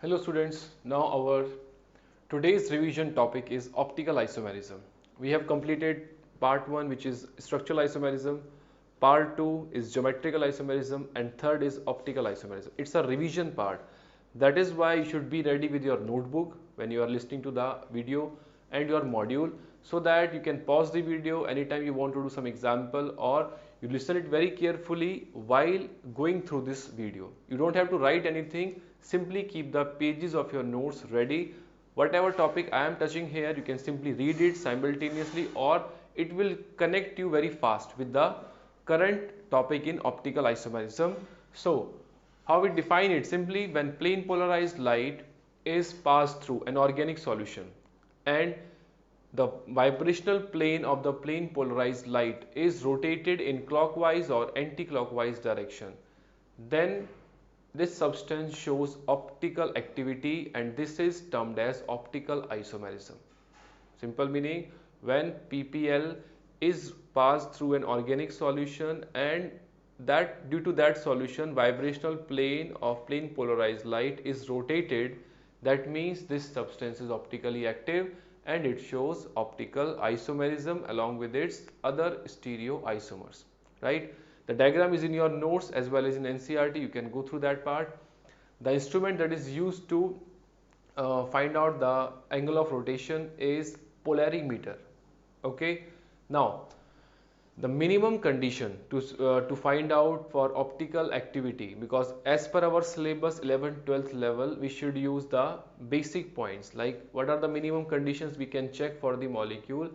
Hello students, now our today's revision topic is optical isomerism. We have completed part 1 which is structural isomerism, part 2 is geometrical isomerism and third is optical isomerism. It's a revision part. That is why you should be ready with your notebook when you are listening to the video and your module so that you can pause the video anytime you want to do some example or you listen it very carefully while going through this video. You don't have to write anything, simply keep the pages of your notes ready. Whatever topic I am touching here, you can simply read it simultaneously or it will connect you very fast with the current topic in optical isomerism. So, how we define it? Simply when plane polarized light is passed through an organic solution and the vibrational plane of the plane polarized light is rotated in clockwise or anti-clockwise direction, then this substance shows optical activity and this is termed as optical isomerism. Simple meaning, when PPL is passed through an organic solution and that due to that solution vibrational plane of plane polarized light is rotated, that means this substance is optically active and it shows optical isomerism along with its other stereoisomers, right? The diagram is in your notes as well as in NCERT. You can go through that part. The instrument that is used to find out the angle of rotation is polarimeter. Okay. Now, the minimum condition to find out for optical activity, because as per our syllabus 11th 12th level we should use the basic points like what are the minimum conditions we can check for the molecule.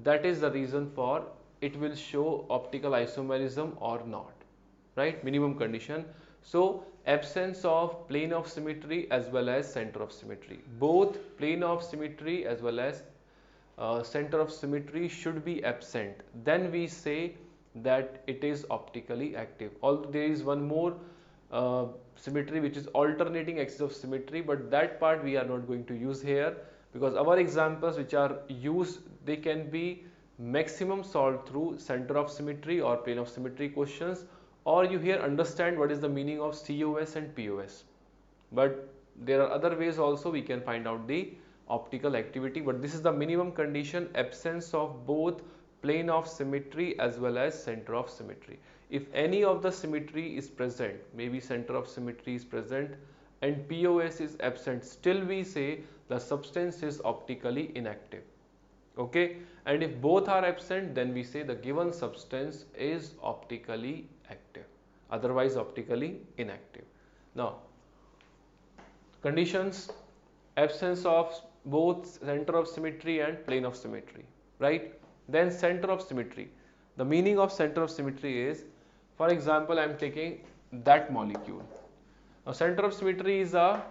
That is the reason for it will show optical isomerism or not, right? Minimum condition. So absence of plane of symmetry as well as center of symmetry, both plane of symmetry as well as center of symmetry should be absent, then we say that it is optically active. Although there is one more symmetry which is alternating axis of symmetry, but that part we are not going to use here because our examples which are used, they can be maximum solved through center of symmetry or plane of symmetry questions, or you here understand what is the meaning of COS and POS. But there are other ways also we can find out the optical activity, but this is the minimum condition, absence of both plane of symmetry as well as center of symmetry. If any of the symmetry is present, maybe center of symmetry is present and POS is absent, still we say the substance is optically inactive. Okay, and if both are absent, then we say the given substance is optically active, otherwise optically inactive. Now, conditions: absence of both center of symmetry and plane of symmetry, right? Then center of symmetry. The meaning of center of symmetry is, for example, I am taking that molecule. Now center of symmetry is a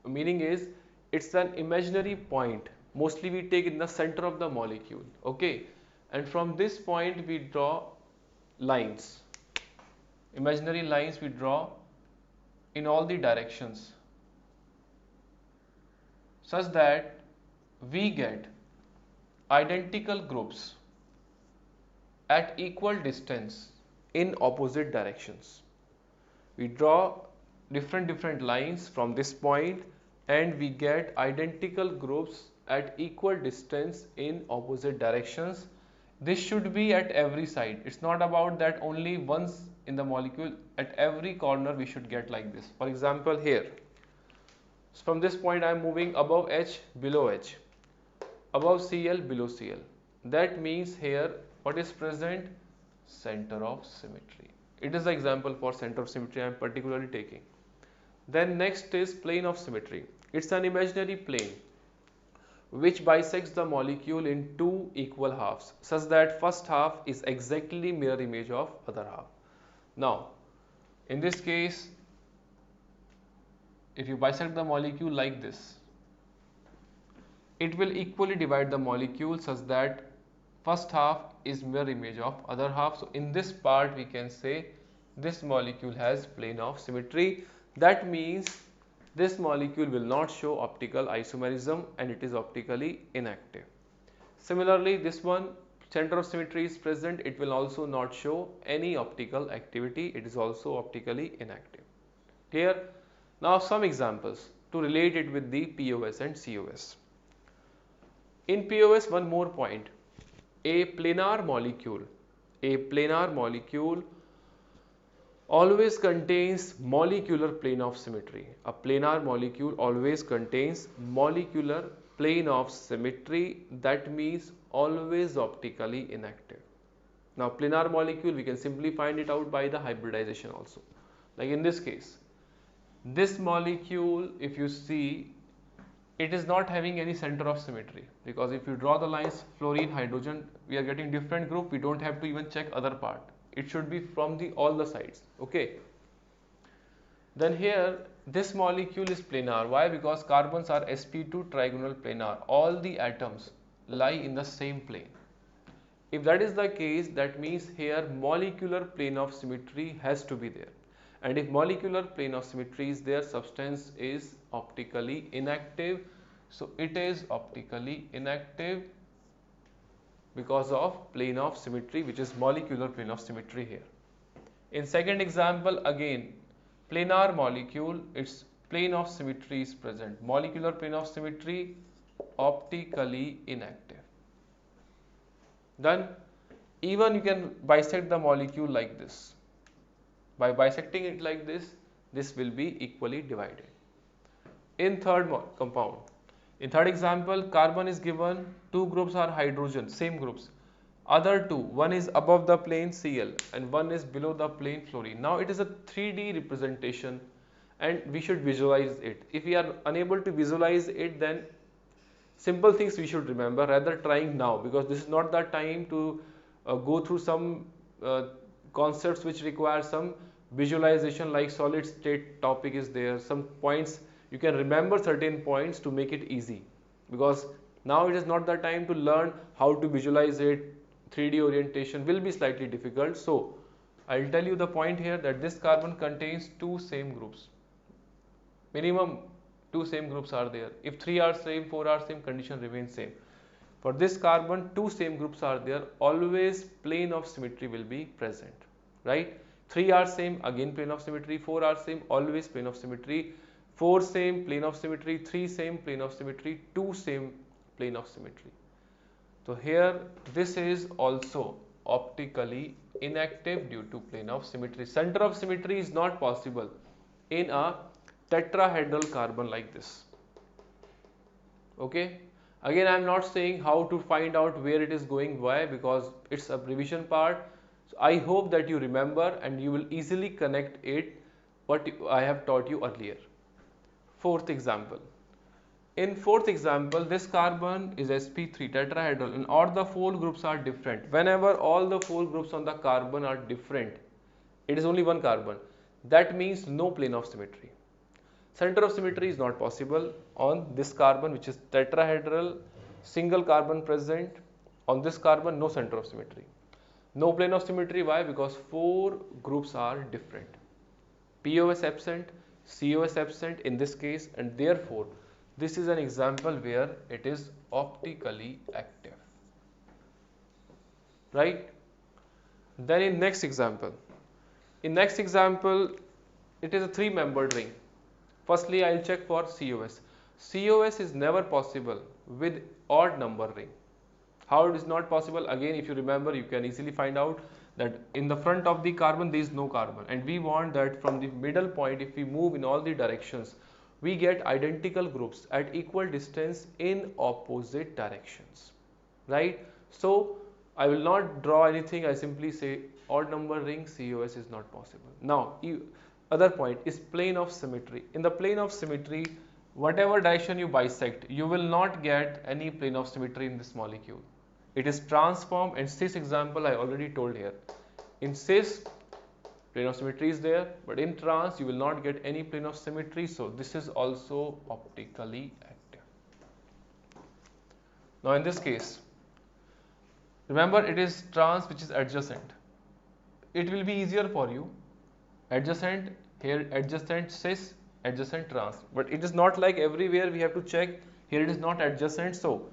meaning is it's an imaginary point, mostly we take in the center of the molecule, okay, and from this point we draw lines, imaginary lines we draw in all the directions such that we get identical groups at equal distance in opposite directions. We draw different lines from this point and we get identical groups at equal distance in opposite directions. This should be at every side. It's not about that only once in the molecule, at every corner we should get like this. For example, here. So from this point I am moving above H, below H, above Cl, below Cl. That means here what is present? Center of symmetry. It is the example for center of symmetry I am particularly taking. Then next is plane of symmetry. It's an imaginary plane which bisects the molecule in two equal halves such that first half is exactly mirror image of other half. Now, in this case, if you bisect the molecule like this, it will equally divide the molecule such that first half is mirror image of other half. So in this part we can say this molecule has plane of symmetry. That means this molecule will not show optical isomerism and it is optically inactive. Similarly, this one, center of symmetry is present, it will also not show any optical activity, it is also optically inactive. Clear? Now some examples. to relate it with the POS and COS. In POS, one more point, a planar molecule always contains molecular plane of symmetry. A planar molecule always contains molecular plane of symmetry, that means always optically inactive. Now planar molecule, we can simply find it out by the hybridization also. Like in this case, this molecule, if you see, it is not having any center of symmetry, because if you draw the lines fluorine, hydrogen, we are getting different group, we don't have to even check other part. It should be from all the sides, okay. Then here this molecule is planar. Why? Because carbons are sp2 trigonal planar. All the atoms lie in the same plane. If that is the case, that means here molecular plane of symmetry has to be there. And if molecular plane of symmetry is there, substance is optically inactive. So it is optically inactive because of plane of symmetry, which is molecular plane of symmetry here. In second example, again planar molecule, its plane of symmetry is present. Molecular plane of symmetry, optically inactive. Then even you can bisect the molecule like this. By bisecting it like this, this will be equally divided. In third compound, in third example, carbon is given, two groups are hydrogen, same groups. Other two, one is above the plane Cl and one is below the plane fluorine. Now it is a 3D representation and we should visualize it. If we are unable to visualize it, then simple things we should remember rather trying now, because this is not the time to go through some concepts which require some visualization, like solid state topic is there. Some points you can remember, certain points to make it easy, because now it is not the time to learn how to visualize it. 3D orientation will be slightly difficult. So I'll tell you the point here, that this carbon contains two same groups. Minimum two same groups are there. If 3 are same, 4 are same, condition remains same. For this carbon, two same groups are there, always plane of symmetry will be present, right? 3 are same, again plane of symmetry. 4 are same, always plane of symmetry. 4 same, plane of symmetry. 3 same, plane of symmetry. 2 same, plane of symmetry. So here this is also optically inactive due to plane of symmetry. Center of symmetry is not possible in a tetrahedral carbon like this, okay. Again, I am not saying how to find out where it is going. Why? Because it's a revision part. So I hope that you remember and you will easily connect it what I have taught you earlier. Fourth example. In fourth example, this carbon is sp3 tetrahedral and all the 4 groups are different. Whenever all the 4 groups on the carbon are different, it is only one carbon. That means no plane of symmetry. Center of symmetry is not possible on this carbon, which is tetrahedral, single carbon present. On this carbon, no center of symmetry. No plane of symmetry. Why? Because 4 groups are different. POS absent, COS absent in this case, and therefore this is an example where it is optically active, right? Then in next example, it is a 3-membered ring. Firstly, I will check for COS. COS is never possible with odd number ring. How it is not possible? Again, if you remember, you can easily find out that in the front of the carbon there is no carbon, and we want that from the middle point, if we move in all the directions, we get identical groups at equal distance in opposite directions, right? So I will not draw anything, I simply say odd number ring, COS is not possible. Now other point is plane of symmetry. In the plane of symmetry, whatever direction you bisect, you will not get any plane of symmetry in this molecule. It is transformed. In cis example, I already told here, in cis plane of symmetry is there, but in trans you will not get any plane of symmetry. So this is also optically active. Now in this case, remember it is trans, which is adjacent. It will be easier for you. Adjacent here, adjacent cis, adjacent trans, but it is not like everywhere we have to check. Here it is not adjacent. So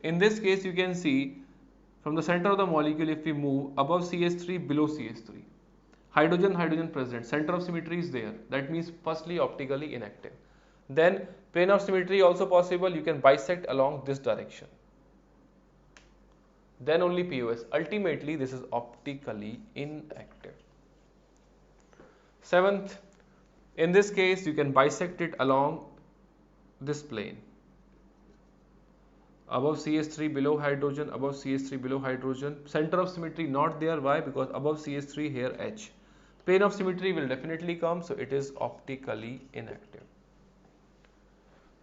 in this case, you can see from the center of the molecule, if we move above CH3, below CH3, hydrogen present, center of symmetry is there. That means firstly optically inactive. Then plane of symmetry also possible, you can bisect along this direction. Then only POS. Ultimately, this is optically inactive. Seventh, in this case, you can bisect it along this plane. Above CH3, below hydrogen, above CH3, below hydrogen. Center of symmetry not there. Why? Because above CH3, here H. Plane of symmetry will definitely come, so it is optically inactive.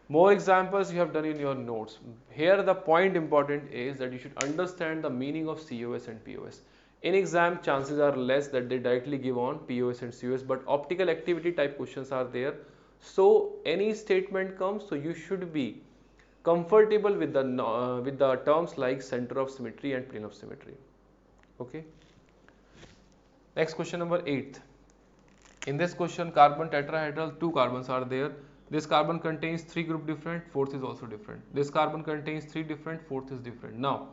More examples you have done in your notes. Here the point important is that you should understand the meaning of COS and POS. In exam, chances are less that they directly give on POS and COS, but optical activity type questions are there. So any statement comes, so you should be comfortable with the terms like center of symmetry and plane of symmetry. Okay. Next question number 8. In this question, carbon tetrahedral, 2 carbons are there. This carbon contains 3 group different, fourth is also different. This carbon contains 3 different, fourth is different. Now,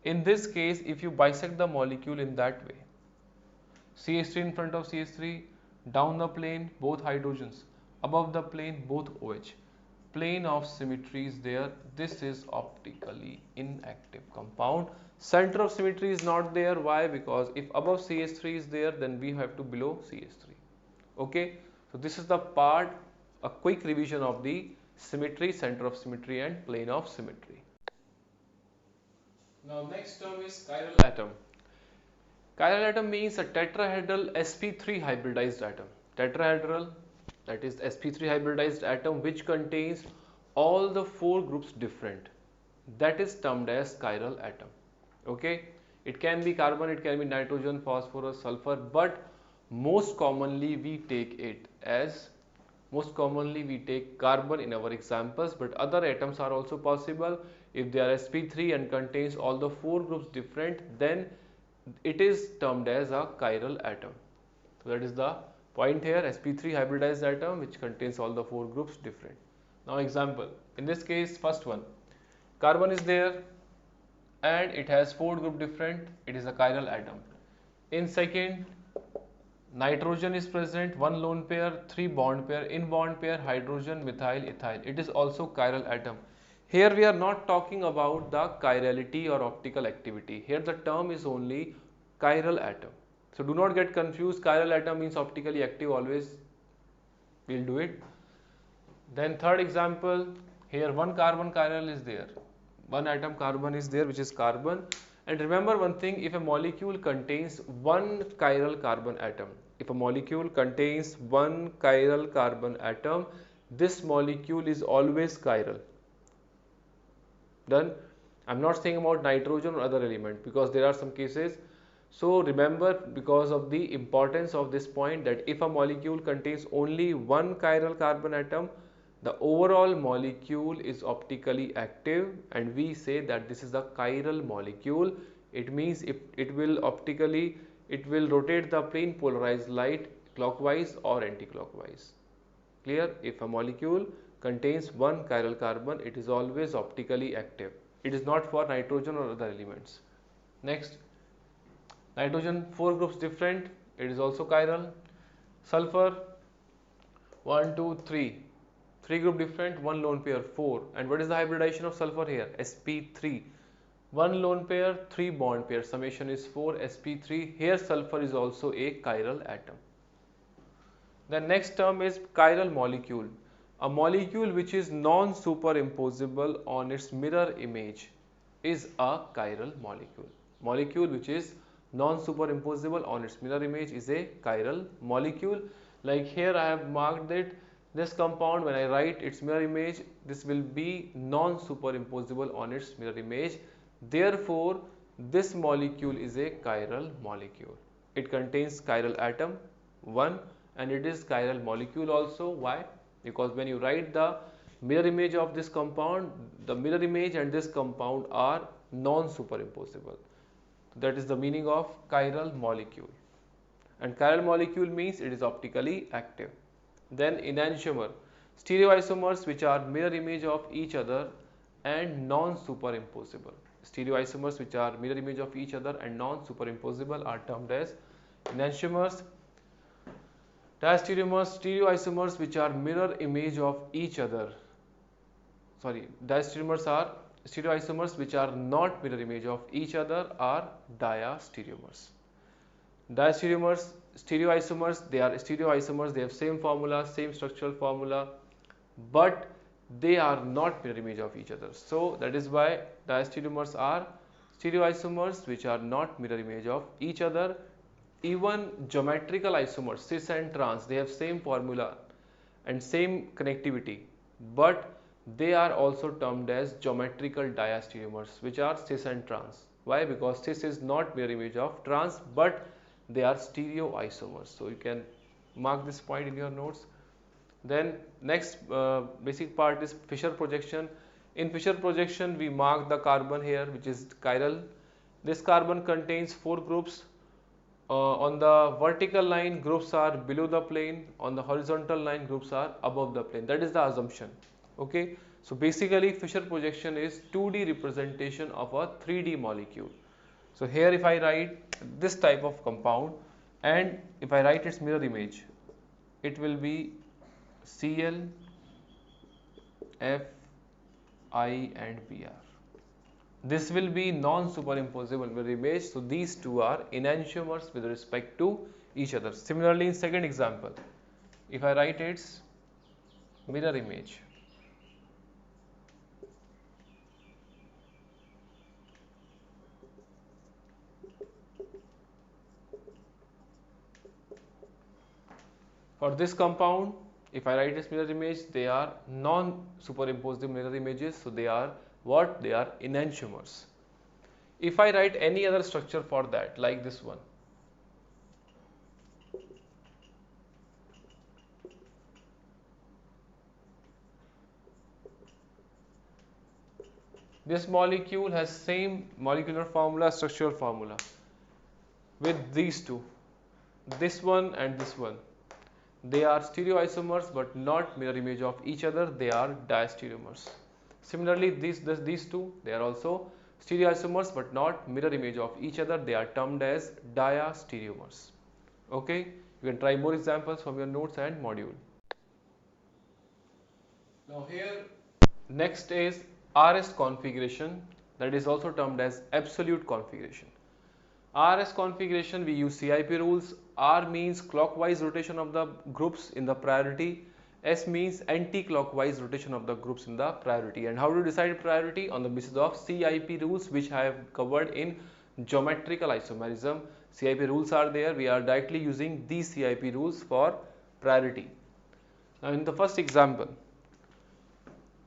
in this case, if you bisect the molecule in that way, CH3 in front of CH3, down the plane, both hydrogens, above the plane, both OH. Plane of symmetry is there. This is optically inactive compound. Center of symmetry is not there. Why? Because if above CH3 is there, then we have to below CH3. Okay, so this is the part, a quick revision of the symmetry, center of symmetry and plane of symmetry. Now next term is chiral atom. Chiral atom means a tetrahedral sp3 hybridized atom. Tetrahedral, that is sp3 hybridized atom which contains all the 4 groups different. That is termed as chiral atom. Okay, it can be carbon, it can be nitrogen, phosphorus, sulfur, but most commonly we take carbon in our examples, but other atoms are also possible. If they are sp3 and contains all the 4 groups different, then it is termed as a chiral atom. So that is the point here, sp3 hybridized atom which contains all the 4 groups different. Now example, in this case, first one, carbon is there and it has 4 group different, it is a chiral atom. In second, nitrogen is present, 1 lone pair, 3 bond pair, in bond pair hydrogen, methyl, ethyl. It is also chiral atom. Here we are not talking about the chirality or optical activity. Here the term is only chiral atom. So do not get confused. Chiral atom means optically active always. We'll do it. Then third example, here one carbon chiral is there. One atom carbon is there which is carbon. And remember one thing, if a molecule contains one chiral carbon atom, this molecule is always chiral. Done. I'm not saying about nitrogen or other element because there are some cases. So remember, because of the importance of this point, that if a molecule contains only one chiral carbon atom, the overall molecule is optically active and we say that this is a chiral molecule. It means if it will rotate the plane polarized light clockwise or anti-clockwise. Clear? If a molecule contains one chiral carbon, it is always optically active. It is not for nitrogen or other elements. Next, nitrogen 4 groups different, it is also chiral. Sulfur 1, 2, 3. 3 group different, 1 lone pair, 4. And what is the hybridization of sulfur here? sp3. 1 lone pair, 3 bond pair, summation is 4, sp3. Here sulfur is also a chiral atom. The next term is chiral molecule. A molecule which is non-superimposable on its mirror image is a chiral molecule. Molecule which is non-superimposable on its mirror image is a chiral molecule. Like here I have marked that this compound, when I write its mirror image, this will be non-superimposable on its mirror image. Therefore, this molecule is a chiral molecule. It contains chiral atom 1 and it is chiral molecule also. Why? Because when you write the mirror image of this compound, the mirror image and this compound are non-superimposable. That is the meaning of chiral molecule. And chiral molecule means it is optically active. Then enantiomer, stereoisomers which are mirror image of each other and non-superimposable. Stereoisomers which are mirror image of each other and non-superimposable are termed as enantiomers. Diastereomers, stereoisomers which are mirror image of each other. Sorry, diastereomers are stereoisomers which are not mirror image of each other are diastereomers. Diastereomers, stereoisomers, they are stereoisomers, they have same formula, same structural formula, but they are not mirror image of each other. So that is why diastereomers are stereoisomers which are not mirror image of each other. Even geometrical isomers, cis and trans, they have same formula and same connectivity, but they are also termed as geometrical diastereomers, which are cis and trans. Why? Because cis is not mirror image of trans, but they are stereoisomers. So you can mark this point in your notes. Then next basic part is Fisher projection. In Fisher projection, we mark the carbon here, which is chiral. This carbon contains 4 groups. On the vertical line, groups are below the plane. On the horizontal line, groups are above the plane. That is the assumption. Okay. So basically, Fisher projection is 2D representation of a 3D molecule. So here, if I write this type of compound, and if I write its mirror image, it will be Cl, F, I and Br. This will be non-superimposable mirror image. So these two are enantiomers with respect to each other. Similarly, in second example, if I write its mirror image, for this compound, if I write its mirror image, they are non-superimposable mirror images. So they are what? They are enantiomers. If I write any other structure for that, like this one, this molecule has same molecular formula, structural formula with these two, this one and this one. They are stereoisomers but not mirror image of each other. They are diastereomers. Similarly, these two, they are also stereoisomers but not mirror image of each other. They are termed as diastereomers. Okay, you can try more examples from your notes and module. Now here, next is RS configuration, that is also termed as absolute configuration. RS configuration, we use CIP rules. R means clockwise rotation of the groups in the priority. S means anti-clockwise rotation of the groups in the priority. And how to decide priority? On the basis of CIP rules, which I have covered in geometrical isomerism. CIP rules are there. We are directly using these CIP rules for priority. Now in the first example,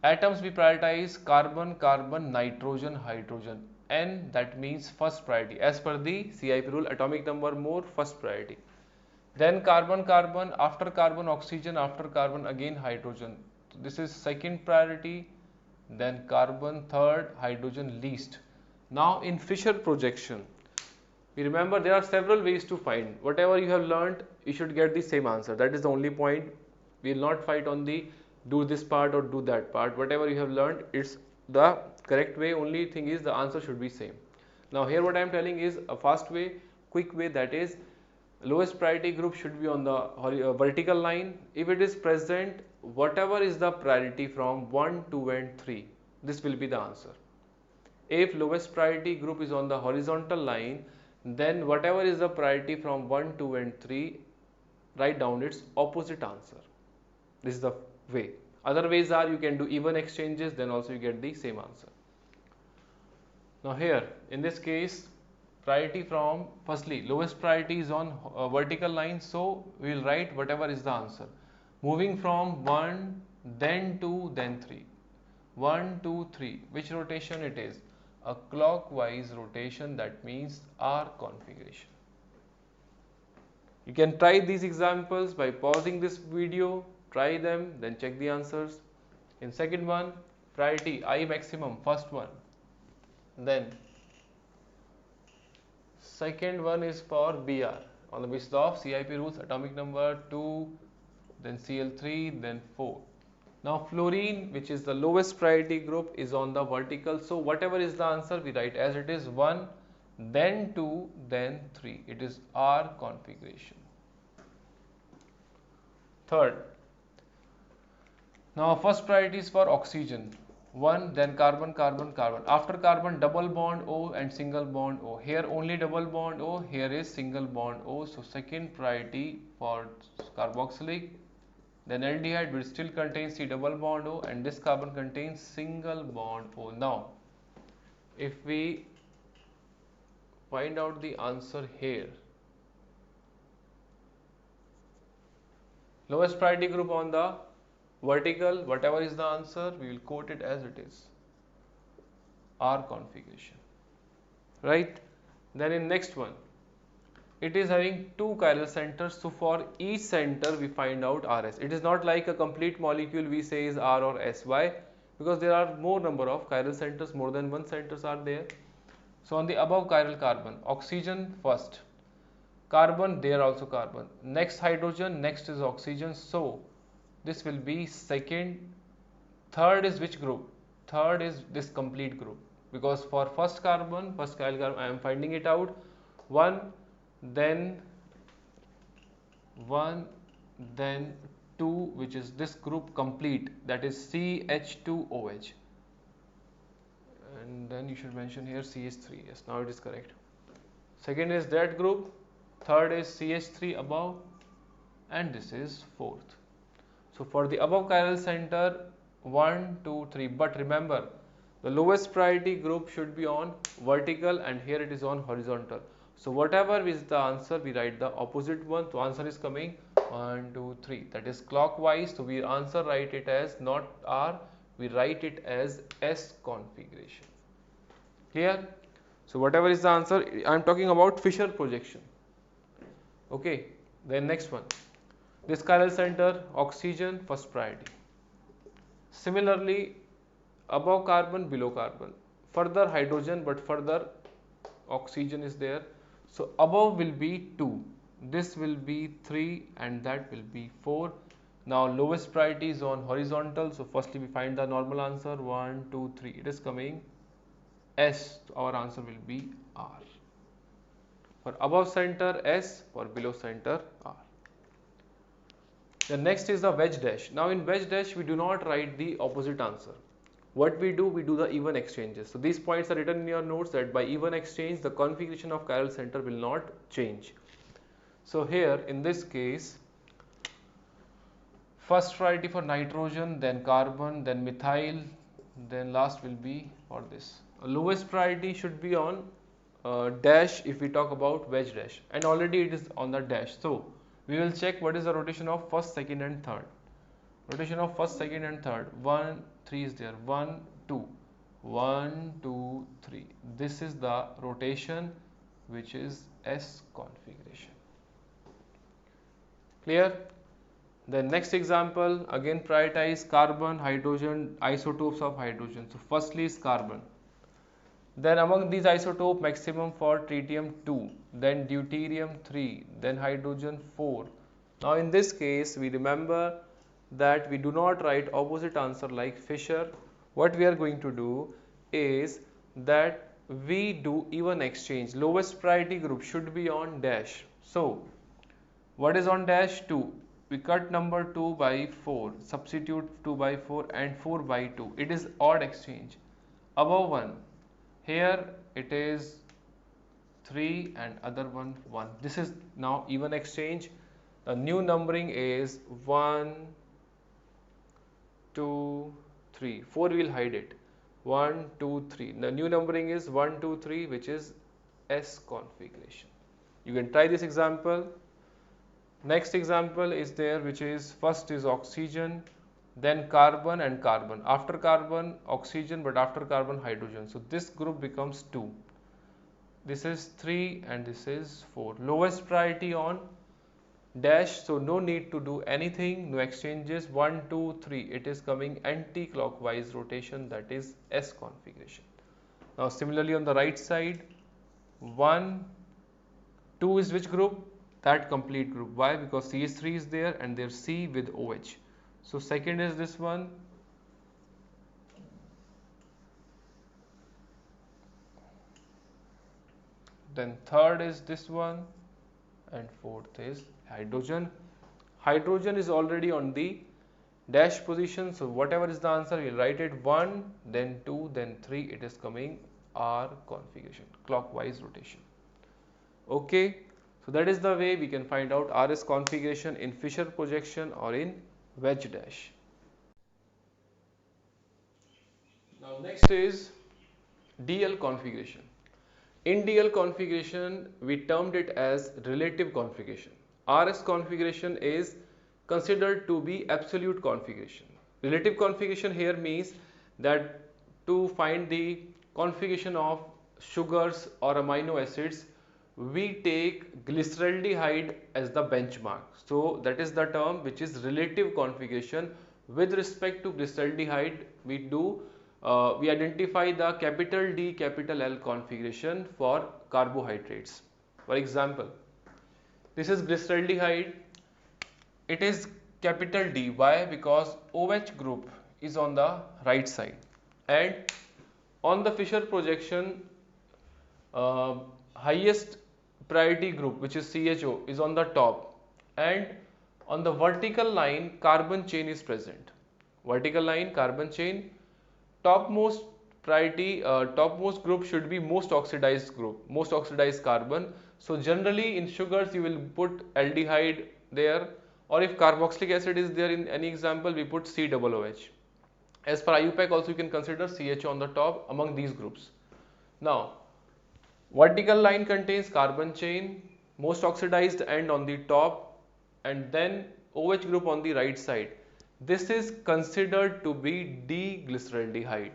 atoms we prioritize carbon, carbon, nitrogen, hydrogen. N, that means first priority. As per the CIP rule, atomic number more, first priority. Then carbon, carbon, after carbon, oxygen, after carbon, again hydrogen. So this is second priority. Then carbon, third, hydrogen, least. Now in Fisher projection, we remember there are several ways to find. Whatever you have learned, you should get the same answer. That is the only point. We will not fight on the do this part or do that part. Whatever you have learned, it's the correct way. Only thing is the answer should be same. Now here what I am telling is a fast way, quick way, that is lowest priority group should be on the vertical line. If it is present, whatever is the priority from 1, 2 and 3, this will be the answer. If lowest priority group is on the horizontal line, then whatever is the priority from 1, 2 and 3, write down its opposite answer. This is the way. Other ways are you can do even exchanges, then also you get the same answer. Now here in this case, priority from, firstly lowest priority is on vertical line, so we will write whatever is the answer. Moving from 1, then 2, then 3. 1, 2, 3. Which rotation it is? A clockwise rotation, that means R configuration. You can try these examples by pausing this video, try them, then check the answers. In second one, priority I maximum, first one. Then second one is for Br on the basis of CIP rules, atomic number 2, then Cl3, then 4. Now fluorine, which is the lowest priority group, is on the vertical. So whatever is the answer, we write as it is 1, then 2, then 3. It is R configuration. Third, now first priority is for oxygen. 1, then carbon, carbon, carbon. After carbon, double bond O and single bond O. Here only double bond O, here is single bond O. So second priority for carboxylic. Then aldehyde will still contain C double bond O, and this carbon contains single bond O. Now, if we find out the answer here, lowest priority group on the vertical, whatever is the answer, we will quote it as it is, R configuration, right? Then in next one, it is having two chiral centers, so for each center we find out RS. It is not like a complete molecule we say is R or S. Why? Because there are more number of chiral centers, more than one centers are there. So on the above chiral carbon, oxygen first, carbon, there also carbon, next hydrogen, next is oxygen, so this will be second. Third is which group? Third is this complete group, because for first carbon, first chiral carbon, I am finding it out, 1, then 1, then 2, which is this group complete, that is CH2OH, and then you should mention here CH3. Yes, now it is correct. Second is that group, third is CH3 above, and this is fourth. So for the above chiral center, 1, 2, 3, but remember the lowest priority group should be on vertical, and here it is on horizontal. So whatever is the answer, we write the opposite one. So answer is coming 1, 2, 3, that is clockwise. So we answer write it as not R, we write it as S configuration. Clear? So whatever is the answer, I am talking about Fisher projection. Okay, then next one, this chiral center, oxygen, first priority. Similarly, above carbon, below carbon, further hydrogen, but further oxygen is there. So above will be 2, this will be 3, and that will be 4. Now lowest priority is on horizontal. So firstly we find the normal answer, 1, 2, 3. It is coming S. So our answer will be R. For above center S, for below center R. The next is the wedge dash. Now in wedge dash we do not write the opposite answer. What we do the even exchanges. So these points are written in your notes that by even exchange the configuration of chiral center will not change. So here in this case, first priority for nitrogen, then carbon, then methyl, then last will be for this. Lowest priority should be on dash if we talk about wedge dash, and already it is on the dash. So we will check what is the rotation of first, second and third. Rotation of first, second and third, 1, 3 is there, 1, 2, 1, 2, 3. This is the rotation which is S configuration. Clear? The next example, again prioritize carbon, hydrogen, isotopes of hydrogen. So firstly is carbon. Then among these isotope, maximum for tritium 2, then deuterium 3, then hydrogen 4. Now in this case we remember that we do not write opposite answer like Fisher. What we are going to do is that we do even exchange. Lowest priority group should be on dash. So what is on dash? 2. We cut number 2 by 4, substitute 2 by 4 and 4 by 2. It is odd exchange. Above 1, here it is 3 and other one 1. This is now even exchange. The new numbering is 1, 2, 3. 4 will hide it. 1, 2, 3. The new numbering is 1, 2, 3, which is S configuration. You can try this example. Next example is there, which is first is oxygen, then carbon and carbon. After carbon, oxygen, but after carbon, hydrogen. So this group becomes 2. This is 3 and this is 4. Lowest priority on dash, so no need to do anything, no exchanges. 1, 2, 3. It is coming anti-clockwise rotation, that is S configuration. Now similarly on the right side, 1, 2 is which group? That complete group. Why? Because CH3 is there and there's C with OH. So second is this one. Then third is this one, and fourth is hydrogen. Hydrogen is already on the dash position, so whatever is the answer, we'll write it 1, then 2, then 3. It is coming R configuration, clockwise rotation. Okay, so that is the way we can find out RS configuration in Fisher projection or in wedge dash. Now next is DL configuration. In DL configuration, we termed it as relative configuration. RS configuration is considered to be absolute configuration. Relative configuration here means that to find the configuration of sugars or amino acids, we take glyceraldehyde as the benchmark. So that is the term which is relative configuration. With respect to glyceraldehyde, we identify the capital D, capital L configuration for carbohydrates. For example, this is glyceraldehyde. It is capital D. Why? Because OH group is on the right side, and on the Fisher projection, highest priority group, which is CHO, is on the top, and on the vertical line carbon chain is present. Vertical line carbon chain, topmost priority, topmost group should be most oxidized group, most oxidized carbon. So generally in sugars you will put aldehyde there, or if carboxylic acid is there in any example, we put COOH. As per IUPAC also you can consider CHO on the top among these groups. Now vertical line contains carbon chain, most oxidized end on the top, and then OH group on the right side. This is considered to be D-glyceraldehyde.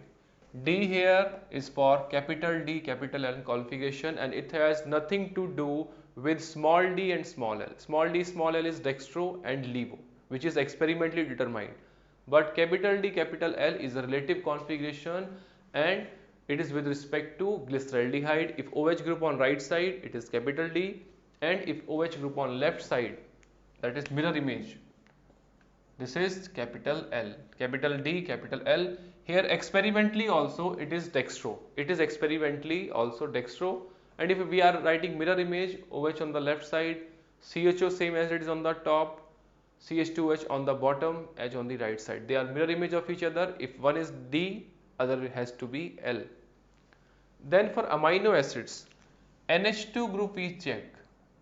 D here is for capital D, capital L configuration, and it has nothing to do with small d and small l. Small d, small l is dextro and levo, which is experimentally determined. But capital D, capital L is a relative configuration, and it is with respect to glyceraldehyde. If OH group on right side, it is capital D, and if OH group on left side, that is mirror image, this is capital L, capital D, capital L. Here experimentally also it is dextro. It is experimentally also dextro. And if we are writing mirror image, OH on the left side, CHO same as it is on the top, CH2H on the bottom, H on the right side. They are mirror image of each other. If one is D, other has to be L. Then for amino acids, NH2 group is checked.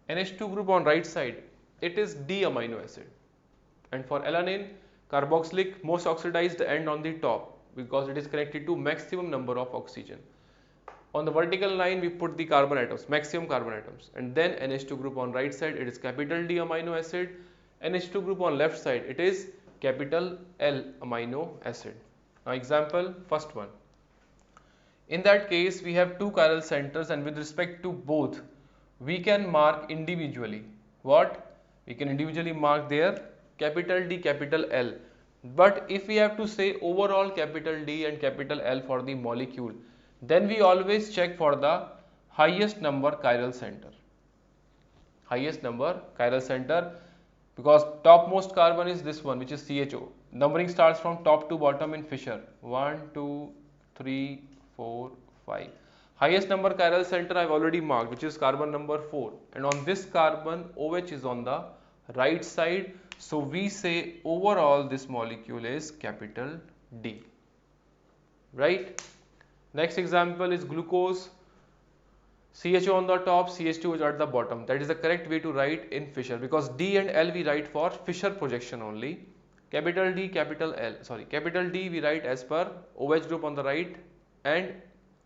NH2 group on right side, it is D amino acid. And for alanine, carboxylic, most oxidized end on the top, because it is connected to maximum number of oxygen. On the vertical line, we put the carbon atoms, maximum carbon atoms, and then NH2 group on right side, it is capital D amino acid. NH2 group on left side, it is capital L amino acid. Now example, first one. In that case, we have two chiral centers, and with respect to both, we can mark individually. What? We can individually mark their capital D, capital L. But if we have to say overall capital D and capital L for the molecule, then we always check for the highest number chiral center. Highest number chiral center, because topmost carbon is this one, which is CHO. Numbering starts from top to bottom in Fisher. 1, 2, 3, 4, 5. Highest number chiral center I have already marked, which is carbon number 4. And on this carbon, OH is on the right side. So we say overall this molecule is capital D. Right? Next example is glucose. CHO on the top, CH2 is at the bottom. That is the correct way to write in Fisher, because D and L we write for Fisher projection only. Capital D, capital L. Sorry, capital D we write as per OH group on the right, and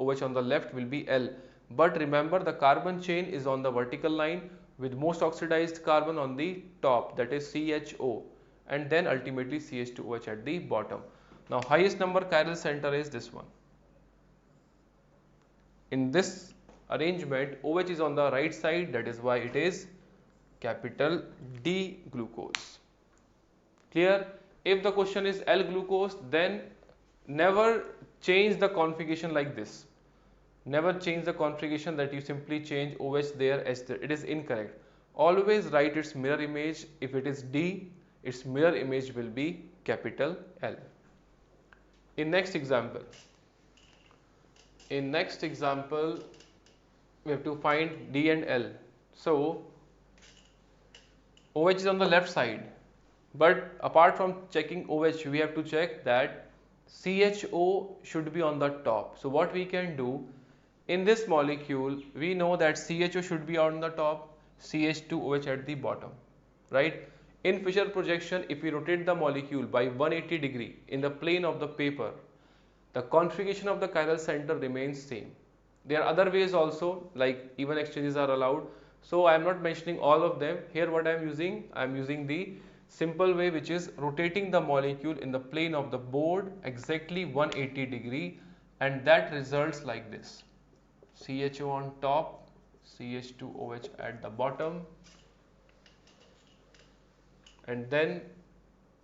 OH on the left will be L. But remember, the carbon chain is on the vertical line with most oxidized carbon on the top, that is CHO, and then ultimately CH2OH at the bottom. Now highest number chiral center is this one. In this arrangement, OH is on the right side, that is why it is capital D glucose. Clear? If the question is L glucose, then never change the configuration like this. Never change the configuration that you simply change OH there, H there. It is incorrect. Always write its mirror image. If it is D, its mirror image will be capital L. In next example, we have to find D and L. So OH is on the left side, But apart from checking OH, we have to check that CHO should be on the top. So what we can do in this molecule, we know that CHO should be on the top, CH2OH at the bottom, right? In Fischer projection, if we rotate the molecule by 180 degree in the plane of the paper, the configuration of the chiral center remains same. There are other ways also, like even exchanges are allowed. So I am not mentioning all of them. Here what I am using the simple way, which is rotating the molecule in the plane of the board exactly 180 degree, and that results like this. CHO on top, CH2OH at the bottom, and then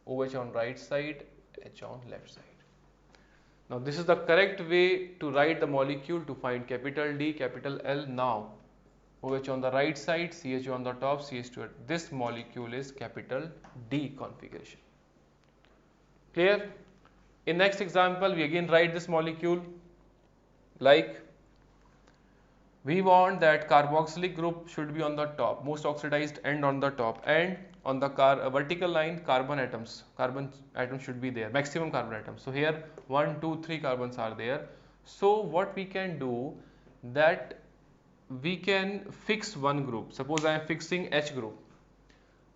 OH on right side, H on left side. Now this is the correct way to write the molecule to find capital D, capital L. Now OH on the right side, CHO on the top, CH2. This molecule is capital D configuration. Clear? In next example, we again write this molecule like we want that carboxylic group should be on the top, most oxidized end on the top, and on the vertical line carbon atoms should be there, maximum carbon atoms. So here 1 2 3 carbons are there. So what we can do, that we can fix one group. Suppose I am fixing H group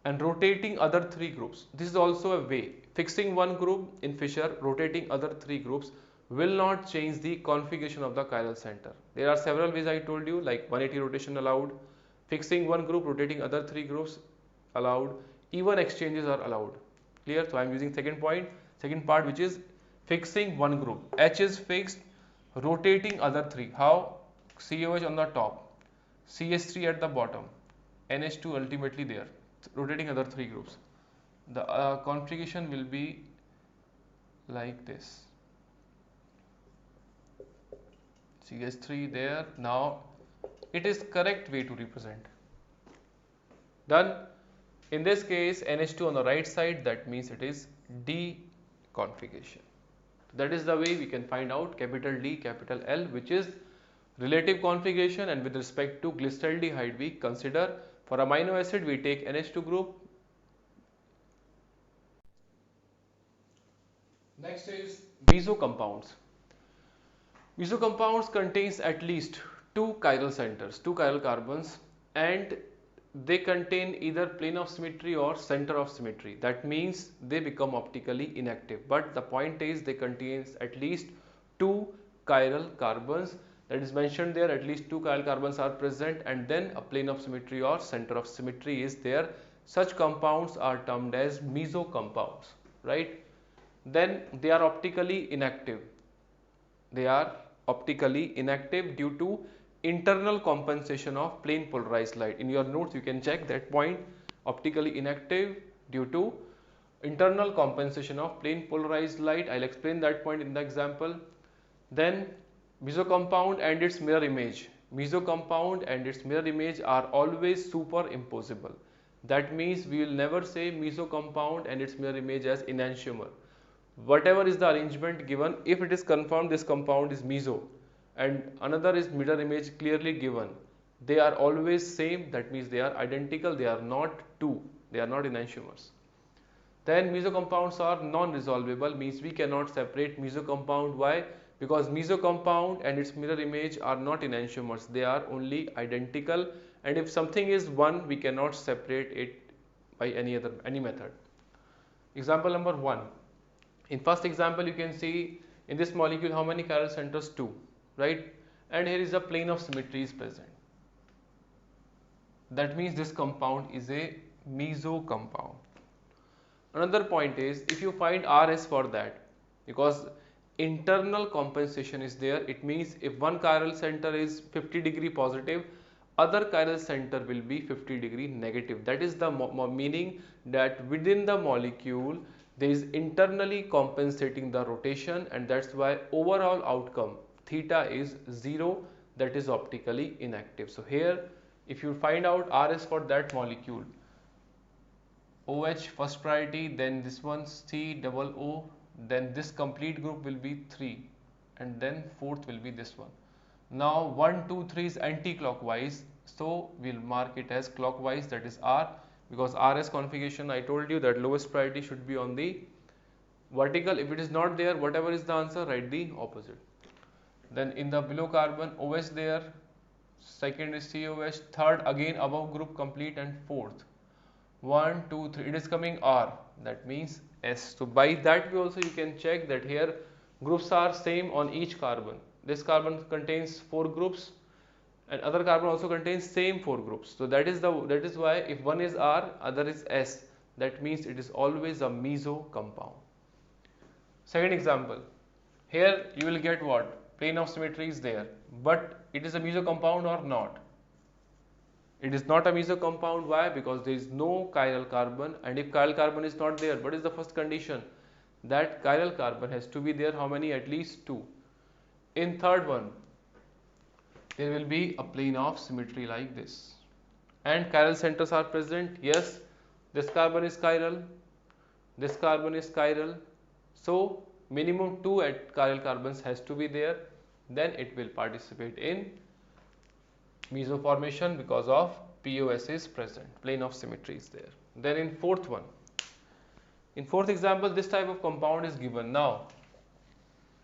and rotating other three groups. This is also a way. Fixing one group in Fischer, rotating other three groups will not change the configuration of the chiral center. There are several ways I told you, like 180 rotation allowed, fixing one group, rotating other three groups allowed, even exchanges are allowed. Clear? So I am using second part, which is fixing one group. H is fixed, rotating other three. How? COH on the top, CH3 at the bottom, NH2 ultimately there, rotating other three groups. The configuration will be like this. CH3 there. Now it is correct way to represent. Done. In this case, NH2 on the right side, that means it is D configuration. That is the way we can find out capital D, capital L, which is relative configuration, and with respect to glyceraldehyde we consider. For amino acid we take NH2 group. Next is meso compounds. Meso compounds contains at least two chiral centers, two chiral carbons, and they contain either plane of symmetry or center of symmetry. That means they become optically inactive. But the point is they contains at least two chiral carbons. That is mentioned there, at least two chiral carbons are present, and then a plane of symmetry or center of symmetry is there. Such compounds are termed as meso compounds, right? Then they are optically inactive. They are optically inactive due to internal compensation of plane polarized light. In your notes you can check that point, optically inactive due to internal compensation of plane polarized light. I'll explain that point in the example. Then meso compound and its mirror image. Meso compound and its mirror image are always superimposable. That means we will never say meso compound and its mirror image as enantiomer. Whatever is the arrangement given, if it is confirmed this compound is meso and another is mirror image clearly given, they are always same. That means they are identical, they are not two, they are not enantiomers. Then meso compounds are non-resolvable, means we cannot separate meso compound. Why? Because meso compound and its mirror image are not enantiomers, they are only identical, and if something is one, we cannot separate it by any method. Example number 1. In first example you can see in this molecule how many chiral centers? 2, right? And here is a plane of symmetry is present. That means this compound is a meso compound. Another point is, if you find RS for that, because internal compensation is there, it means if one chiral center is 50 degree positive, other chiral center will be 50 degree negative. That is the meaning that within the molecule there is internally compensating the rotation, and that's why overall outcome theta is 0, that is optically inactive. So here if you find out RS for that molecule, OH first priority, then this one COO, then this complete group will be 3, and then fourth will be this one. Now 1 2 3 is anti-clockwise, so we'll mark it as clockwise, that is R. because RS configuration, I told you that lowest priority should be on the vertical. If it is not there, whatever is the answer, write the opposite. Then in the below carbon, OH there, second is COH, third again above group complete, and fourth 1 2 3 it is coming R, that means S. So by that way also you can check that here groups are same on each carbon. This carbon contains 4 groups and other carbon also contains same 4 groups. So that is why if one is R, other is S, that means it is always a meso compound. Second example, here you will get what? Plane of symmetry is there, but it is a meso compound or not? It is not a meso compound. Why? Because there is no chiral carbon, and if chiral carbon is not there, what is the first condition? That chiral carbon has to be there. How many? At least 2. In third one, there will be a plane of symmetry like this, and chiral centers are present. Yes, this carbon is chiral, this carbon is chiral, so minimum 2 at chiral carbons has to be there. Then it will participate in meso formation because of POS is present, plane of symmetry is there. Then in fourth one, in fourth example, this type of compound is given. Now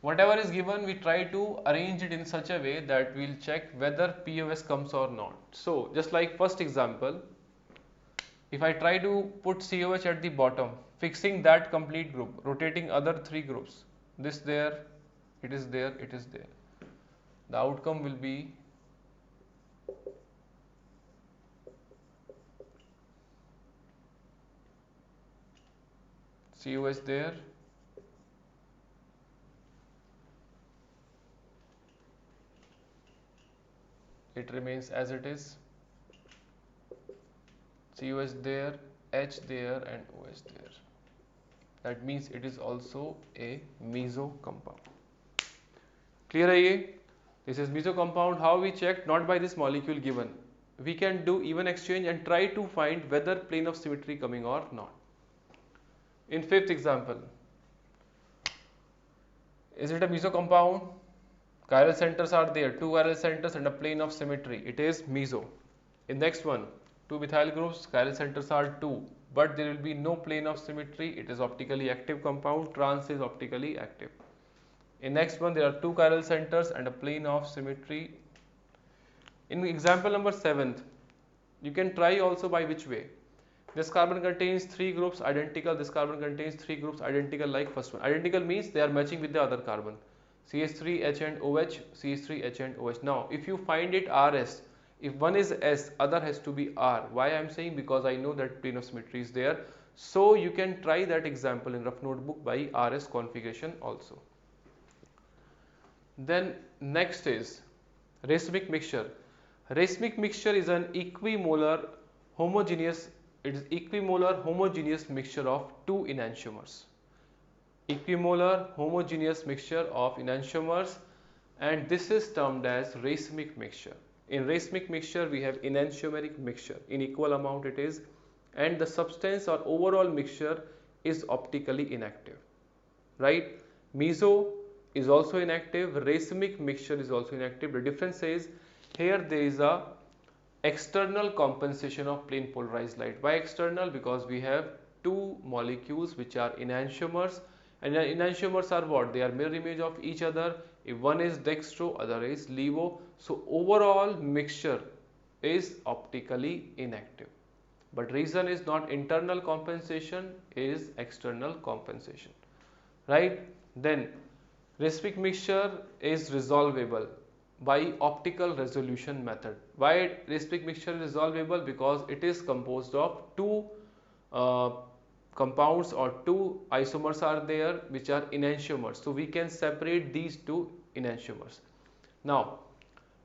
whatever is given, we try to arrange it in such a way that we'll check whether POS comes or not. So just like first example, if I try to put COH at the bottom, fixing that complete group, rotating other 3 groups, this there, it is there, it is there, the outcome will be COH there, it remains as it is, COH there, H there, and OH there. That means it is also a meso compound. Clear hai ye? This is meso compound. How we check? Not by this molecule given. We can do even exchange and try to find whether plane of symmetry coming or not. In fifth example, is it a meso compound? Chiral centers are there, 2 chiral centers and a plane of symmetry. It is meso. In next one, 2 methyl groups, chiral centers are 2, but there will be no plane of symmetry. It is optically active compound. Trans is optically active. In next one, there are 2 chiral centers and a plane of symmetry. In example number 7th, you can try also by which way? This carbon contains 3 groups identical, this carbon contains 3 groups identical like first one. Identical means they are matching with the other carbon. CH3, H and OH, CH3, H and OH. Now, if you find it RS, if one is S, other has to be R. Why I am saying? Because I know that plane of symmetry is there. So, you can try that example in rough notebook by RS configuration also. Then next is racemic mixture. Racemic mixture is an equimolar homogeneous mixture of 2 enantiomers. Equimolar homogeneous mixture of enantiomers, and this is termed as racemic mixture. In racemic mixture we have enantiomeric mixture in equal amount it is, and the substance or overall mixture is optically inactive, right? Meso is also inactive, racemic mixture is also inactive. The difference is here there is a external compensation of plane polarized light. Why external? Because we have 2 molecules which are enantiomers, and enantiomers are what? They are mirror image of each other. If one is dextro, other is levo, so overall mixture is optically inactive. But reason is not internal compensation, is external compensation, right? Then racemic mixture is resolvable by optical resolution method. Why racemic mixture is resolvable? Because it is composed of 2 compounds or 2 isomers are there which are enantiomers. So we can separate these 2 enantiomers. Now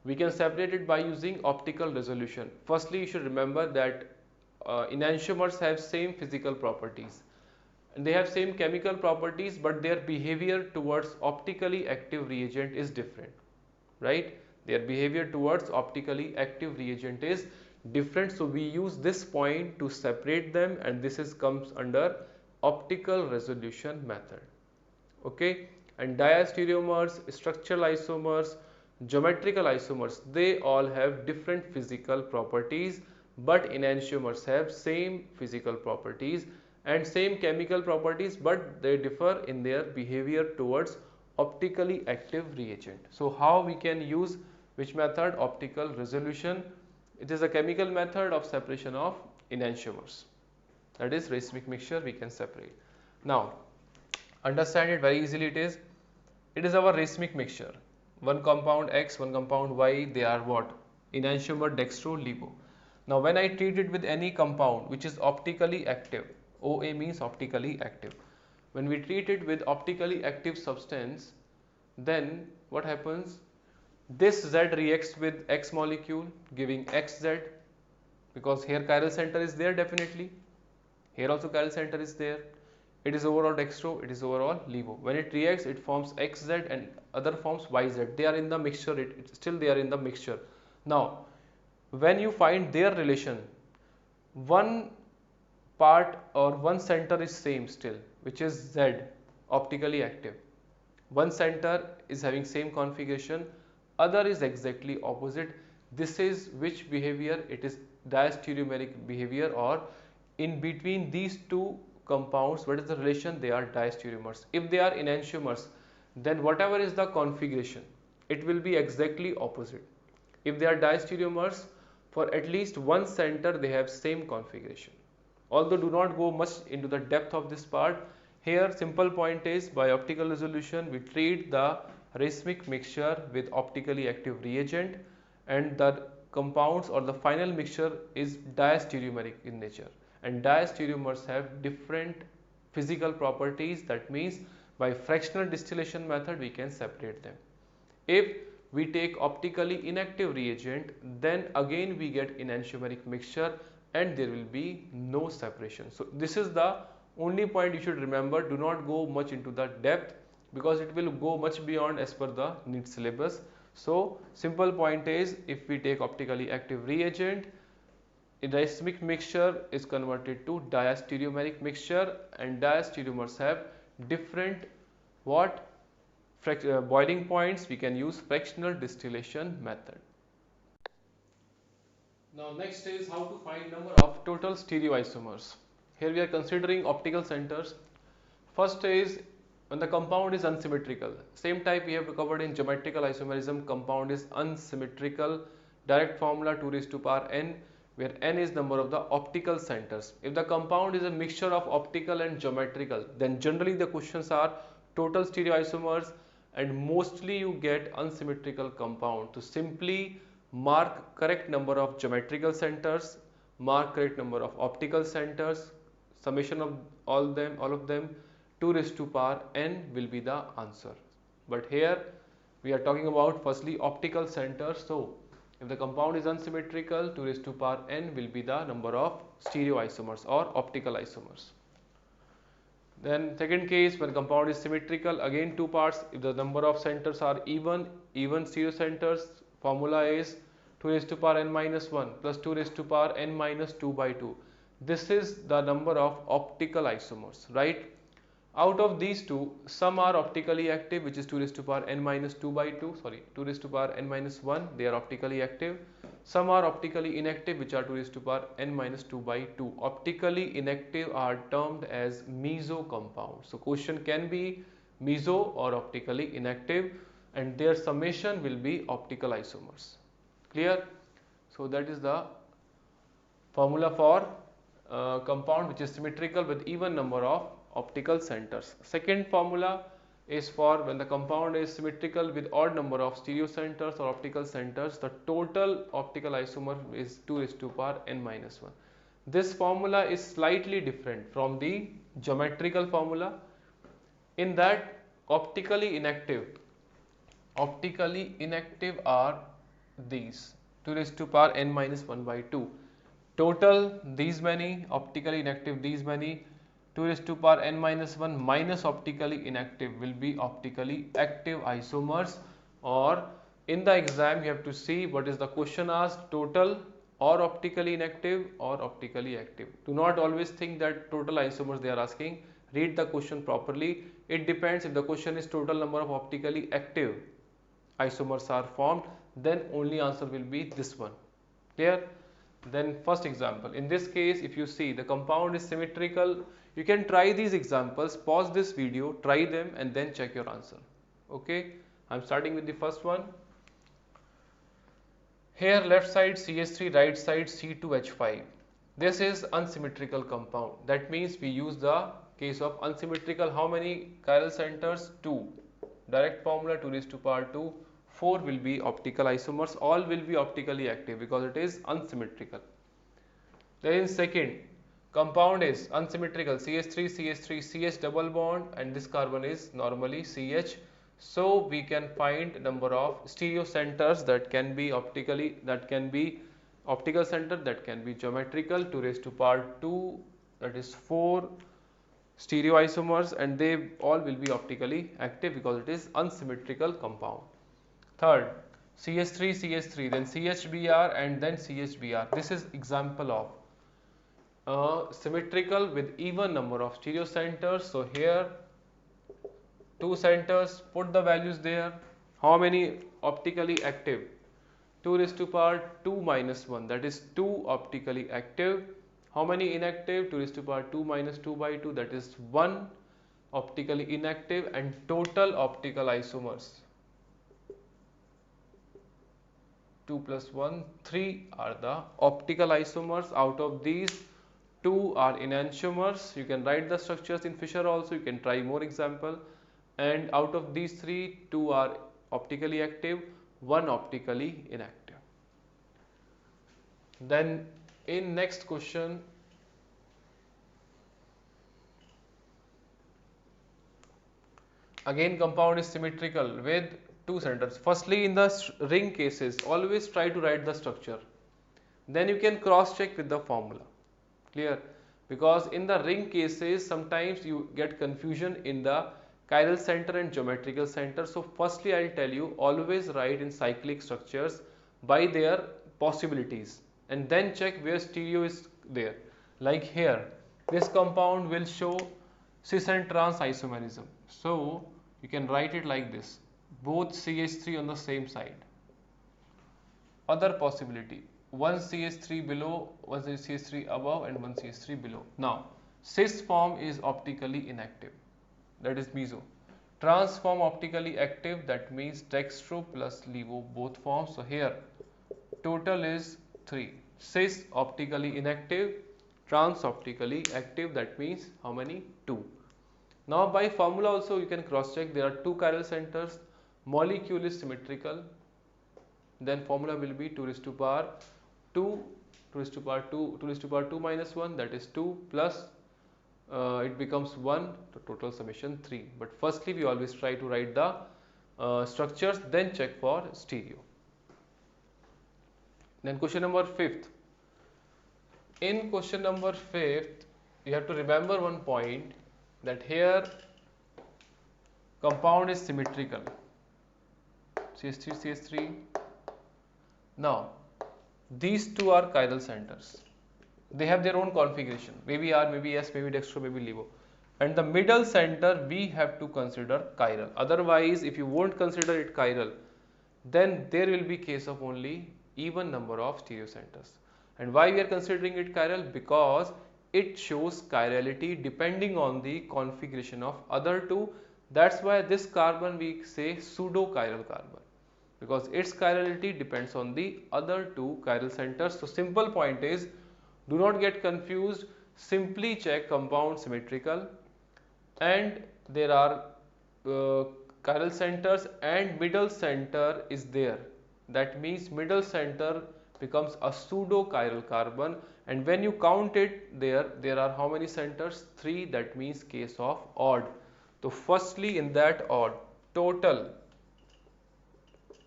we can separate it by using optical resolution. Firstly, you should remember that enantiomers have same physical properties and they have same chemical properties, but their behavior towards optically active reagent is different, right? Their behavior towards optically active reagent is different. So we use this point to separate them, and this is comes under optical resolution method. Okay, and diastereomers, structural isomers, geometrical isomers, they all have different physical properties, but enantiomers have same physical properties and same chemical properties, but they differ in their behavior towards optically active reagent. So how we can use which method? Optical resolution. It is a chemical method of separation of enantiomers, that is racemic mixture we can separate. Now understand it very easily. It is our racemic mixture. One compound X, one compound Y, they are what? Enantiomer, dextro, LiPo. Now when I treat it with any compound which is optically active, OA means optically active. When we treat it with optically active substance, then what happens? This Z reacts with X molecule giving XZ, because here chiral center is there definitely. Here also chiral center is there. It is overall dextro, it is overall LiPo. When it reacts, it forms XZ and other forms YZ. They are in the mixture, still they are in the mixture. Now, when you find their relation, one part or one center is same still, which is Z, optically active. One center is having same configuration, other is exactly opposite. This is which behavior? It is diastereomeric behavior, or in between these two compounds, what is the relation? They are diastereomers. If they are enantiomers, then whatever is the configuration, it will be exactly opposite. If they are diastereomers, for at least one center they have same configuration. Although do not go much into the depth of this part, here simple point is by optical resolution we treat the racemic mixture with optically active reagent, and the compounds or the final mixture is diastereomeric in nature, and diastereomers have different physical properties. That means by fractional distillation method we can separate them. If we take optically inactive reagent, then again we get enantiomeric mixture and there will be no separation. So this is the only point you should remember. Do not go much into the depth because it will go much beyond as per the NEET syllabus. So simple point is, if we take optically active reagent, racemic mixture is converted to diastereomeric mixture, and diastereomers have different what? Boiling points. We can use fractional distillation method. Now next is how to find number of total stereoisomers. Here we are considering optical centers. First is when the compound is unsymmetrical. Same type we have covered in geometrical isomerism. Compound is unsymmetrical. Direct formula 2 raised to power n, where n is number of the optical centers. If the compound is a mixture of optical and geometrical, then generally the questions are total stereoisomers, and mostly you get unsymmetrical compound. So simply mark correct number of geometrical centers, mark correct number of optical centers, summation of all of them 2 raised to power n will be the answer. But here we are talking about firstly optical centers. So if the compound is unsymmetrical, 2 raised to power n will be the number of stereoisomers or optical isomers. Then second case, when compound is symmetrical, again two parts. If the number of centers are even stereo centers, formula is 2 raised to power n minus 1 plus 2 raised to power n minus 2 by 2. This is the number of optical isomers, right? Out of these two, some are optically active, which is 2 raised to power n minus 2 by 2, 2 raised to power n minus 1, they are optically active. Some are optically inactive, which are 2 raised to power n minus 2 by 2. Optically inactive are termed as meso compounds. So question can be meso or optically inactive, and their summation will be optical isomers. Clear? So that is the formula for compound which is symmetrical with even number of optical centers. Second formula is for when the compound is symmetrical with odd number of stereo centers or optical centers, the total optical isomer is 2 raised to power n minus 1. This formula is slightly different from the geometrical formula in that optically inactive are these 2 raised to power n minus 1 by 2. Total these many, optically inactive these many. 2 raised to power n minus 1 minus optically inactive will be optically active isomers. Or in the exam you have to see what is the question asked, total or optically inactive or optically active. Do not always think that total isomers they are asking. Read the question properly. It depends. If the question is total number of optically active isomers are formed, then only answer will be this one. Clear? Then first example, in this case if you see the compound is symmetrical, you can try these examples, pause this video, try them and then check your answer. Okay, I'm starting with the first one. Here left side CH3, right side C2H5. This is unsymmetrical compound. That means we use the case of unsymmetrical. How many chiral centers? 2. Direct formula 2 raised to power 2. 4 will be optical isomers. All will be optically active because it is unsymmetrical. Then in second, compound is unsymmetrical CH3, CH3, CH double bond, and this carbon is normally CH. So we can find number of stereo centers that can be optical center, that can be geometrical, 2 raised to power 2, that is 4 stereoisomers, and they all will be optically active because it is unsymmetrical compound. Third, CH3, CH3, then CHBr and then CHBr. This is example of symmetrical with even number of stereo centers. So here 2 centers, put the values there. How many optically active? 2 raised to power 2 minus 1, that is 2 optically active. How many inactive? 2 raised to power 2 minus 2 by 2, that is 1 optically inactive. And total optical isomers, 2 plus 1, 3 are the optical isomers. Out of these, 2 are enantiomers. You can write the structures in Fisher also, you can try more example. And out of these 3, 2 are optically active, 1 optically inactive. Then in next question, again compound is symmetrical with 2 centers. Firstly, in the ring cases, always try to write the structure. Then you can cross check with the formula. Clear? Because in the ring cases, sometimes you get confusion in the chiral center and geometrical center. So firstly, I will tell you, always write in cyclic structures by their possibilities and then check where stereo is there. Like here, this compound will show cis and trans isomerism. So you can write it like this, both CH3 on the same side. Other possibility, one CH3 below, one CH3 above and one CH3 below. Now cis form is optically inactive, that is meso. Trans form optically active, that means dextro plus levo, both forms. So here total is 3. Cis optically inactive, trans optically active, that means how many? 2. Now by formula also you can cross check. There are 2 chiral centers, molecule is symmetrical, then formula will be 2 raised to power 2, 2 raised to power 2, 2 raised to power 2 minus 1, that is 2, plus it becomes 1, the total summation 3. But firstly we always try to write the structures, then check for stereo. Then question number 5th. In question number 5th, you have to remember one point, that here compound is symmetrical, CH3, CH3. Now these 2 are chiral centers. They have their own configuration, maybe R, maybe S, maybe dextro, maybe levo. And the middle center we have to consider chiral. Otherwise, if you won't consider it chiral, then there will be case of only even number of stereo centers. And why we are considering it chiral? Because it shows chirality depending on the configuration of other 2. That's why this carbon we say pseudo chiral carbon, because its chirality depends on the other 2 chiral centers. So simple point is, do not get confused, simply check compound symmetrical and there are chiral centers and middle center is there. That means middle center becomes a pseudo chiral carbon, and when you count it, there are how many centers? 3, that means case of odd. So firstly in that odd, total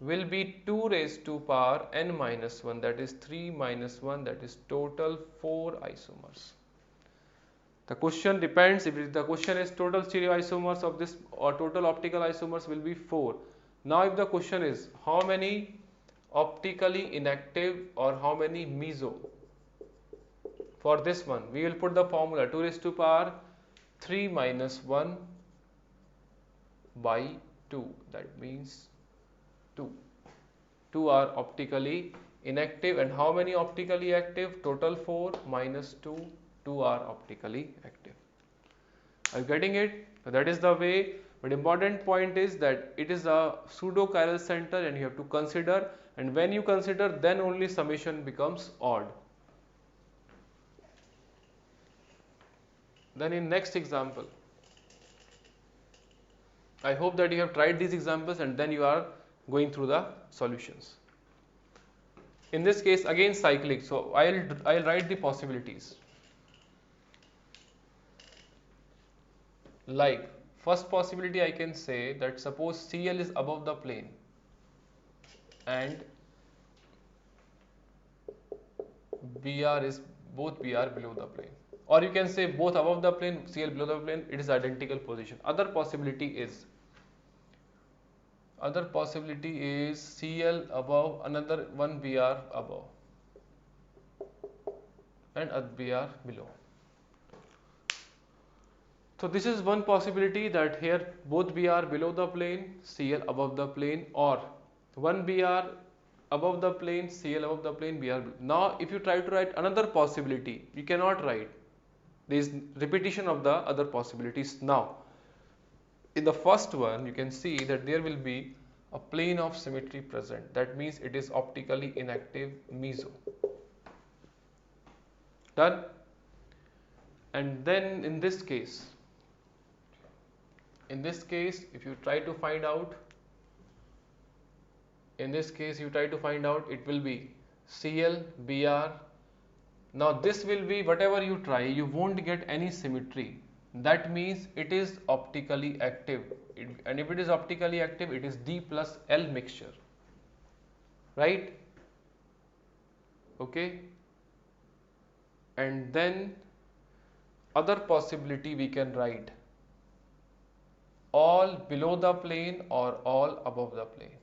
will be 2 raised to power n minus 1, that is 3 minus 1, that is total 4 isomers. The question depends, if the question is total stereo isomers of this or total optical isomers will be 4. Now if the question is how many optically inactive or how many meso, for this one we will put the formula 2 raised to power 3 minus 1 by 2, that means 2. 2 are optically inactive, and how many optically active? Total 4 minus 2, 2 are optically active. Are you getting it? So that is the way, but important point is that it is a pseudo chiral center and you have to consider, and when you consider, then only summation becomes odd. Then in next example, I hope that you have tried these examples and then you are going through the solutions. In this case again cyclic, so I'll write the possibilities. Like first possibility, I can say that suppose CL is above the plane and BR is both BR below the plane, or you can say both above the plane, CL below the plane, it is identical position. Other possibility is CL above, another one BR above and BR below. So this is one possibility, that here both BR below the plane, CL above the plane, or one BR above the plane, CL above the plane, BR below. Now if you try to write another possibility, you cannot write. There is repetition of the other possibilities. Now in the first one you can see that there will be a plane of symmetry present. That means it is optically inactive, meso. Done. And then in this case, if you try to find out, it will be CL, BR. Now this will be, whatever you try, you won't get any symmetry. That means it is optically active. And if it is optically active, it is D plus L mixture. Right? Okay. And then other possibility we can write all below the plane or all above the plane.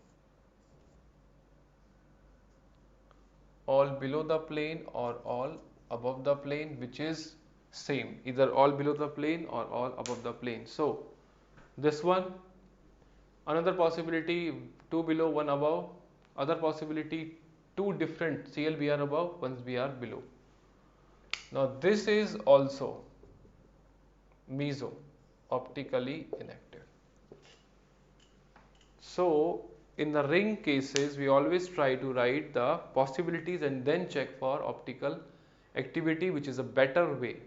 All below the plane or all above the plane, which is same, either all below the plane or all above the plane. So this one, another possibility 2 below 1 above, other possibility 2 different, CL BR above, 1 BR below. Now this is also meso, optically inactive. So in the ring cases, we always try to write the possibilities and then check for optical activity, which is a better way.